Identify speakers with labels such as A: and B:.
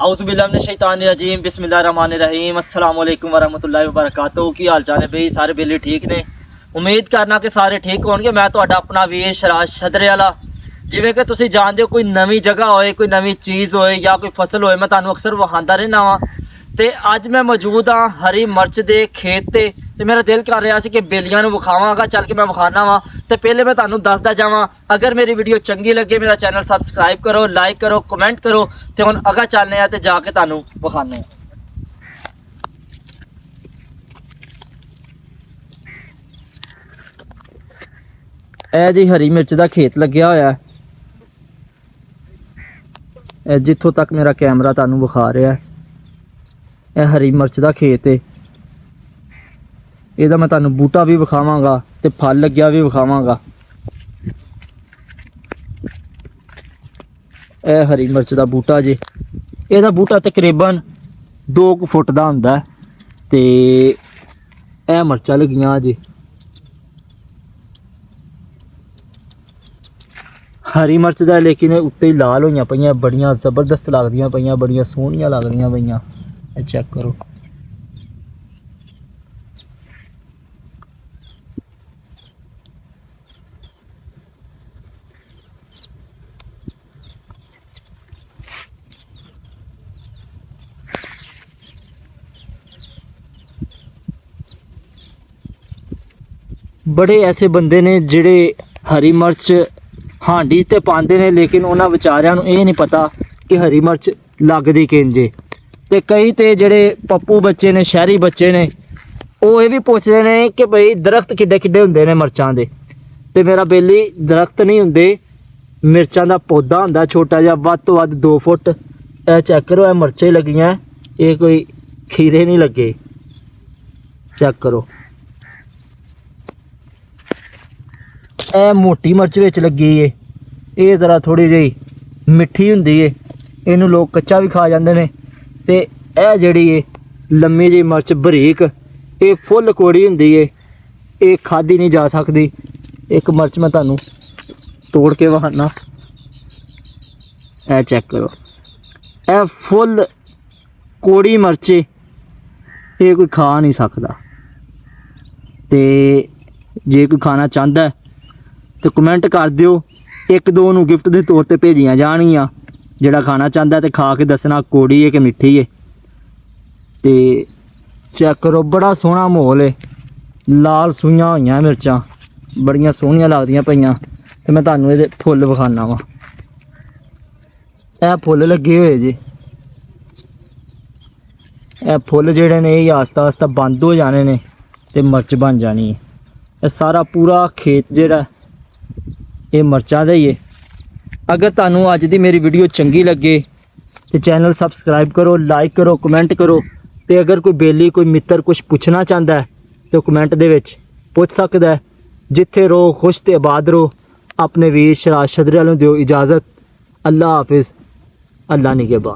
A: औज़ुबिल्लाहिमिनश्शैतानिर्रजीम बिस्मिल्लाहिर्रहमानिर्रहीम अस्सलाम वालेकुम वरहमतुल्लाहि वबरकातुहू। की हाल चाल है बई? सारे बेले ठीक ने? उम्मीद करना कि सारे ठीक होंगे। मैं तुहाडा अपना वीर शराज शदरे वाला। जिवें कि तुसीं जानदे हो, कोई नवी जगह होए, कोई नवी चीज़ होए या कोई फसल होए, मैं तुहानूं अक्सर विखांदा रहना वां। ते अज मैं मौजूद हाँ हरी मिर्च के खेत ते मेरा दिल कर रहा कि बेलियां नूं विखावांगा। चल के मैं विखाना वा। तो पहले मैं तुहानूं दसदा जावां, अगर मेरी वीडियो चंगी लगे मेरा चैनल सबसक्राइब करो, लाइक करो, कमेंट करो। तो हुण अगा चलने आ ते जाके तुहानूं विखाने। ए जी हरी मिर्च का खेत लग्या होया है। जिथों तक मेरा कैमरा तुहानूं विखा रहा है, यह हरी मिर्च का खेत है। ਇਹਦਾ मैं तुहानूं बूटा भी विखावांगा ते फल लग्या भी विखावांगा। यह हरी मिर्च का बूटा जी, ਇਹਦਾ बूटा तकरीबन 2 फुट का हुंदा है। ते यह मिर्चां लगियां जी, हरी मिर्च का लेकिन उत्ते ही लाल होईयां पईयां, बड़ियां जबरदस्त लगदियां पईयां, बड़ियां सोहणियां लगदियां पईयां। चेक करो, बड़े ऐसे बंदे ने जिहड़े हरी मिर्च हांडी ते पाते हैं, लेकिन उन्होंने बेचारियां नूं ये नहीं पता कि हरी मिर्च लगदी किंज है। ते कई तो जिहड़े पप्पू बच्चे ने, शहरी बच्चे ने, वो ये भी पूछते हैं कि भाई दरख्त किड्डे किड्डे हुंदे ने मिर्चां दे। ते मेरा बेली दरख्त नहीं हुंदे, मिर्चां दा पौधा हुंदा छोटा जिहा, वध तो वध 2 फुट। यह चेक करो, यह मिर्चां ही लगियां, ये कोई खीरे नहीं लगे। चेक करो, यह मोटी मिर्च विच लगी है, ये ज़रा थोड़ी जी मिठी हुंदी है, इनू लोग कच्चा भी खा जाते हैं। तो यह जिहड़ी है लम्मी जी मिर्च बरीक, ये फुल कौड़ी हुंदी है, ये खाधी नहीं जा सकती। एक मिर्च मैं तुहानूं तोड़ के विखाना, यह चेक करो, यह फुल कौड़ी मिर्च है, ये कोई खा नहीं सकता। तो जे कोई खाना चाहता है तो कमेंट कर दियो, 1-2 नूं गिफ्ट के तौर पर भेजियां जाणगियां। जिहड़ा खाना चाहता है तो खा के दसना कौड़ी है कि मिठी है। तो चेक करो, बड़ा सोहना माहौल है, लाल सूइयां होईयां मिर्चां, बड़ियां सोहणियां लगदियां पईयां। तो मैं तुहानूं इहदे फुੱਲ विखाना वा, यह फुੱਲ लगे हुए जी। यह फुੱਲ जिहड़े ने ये आस्ता आस्ता बंद हो जाने ने ते मिर्च बन जानी है। यह सारा पूरा खेत जिहड़ा ये मिर्चां दा ही है। अगर तुहानूं अज दी मेरी वीडियो चंगी लगे तो चैनल सबसक्राइब करो, लाइक करो, कमेंट करो। तो अगर कोई बेली, कोई मित्र कुछ पूछना चाहता है तो कमेंट दे विच पूछ सकता है। जिथे रहो खुश ते आबाद रहो। अपने वीर शराज शदरे वालों दिओ इजाज़त। अल्लाह हाफिज़, अल्लाह निगहबान।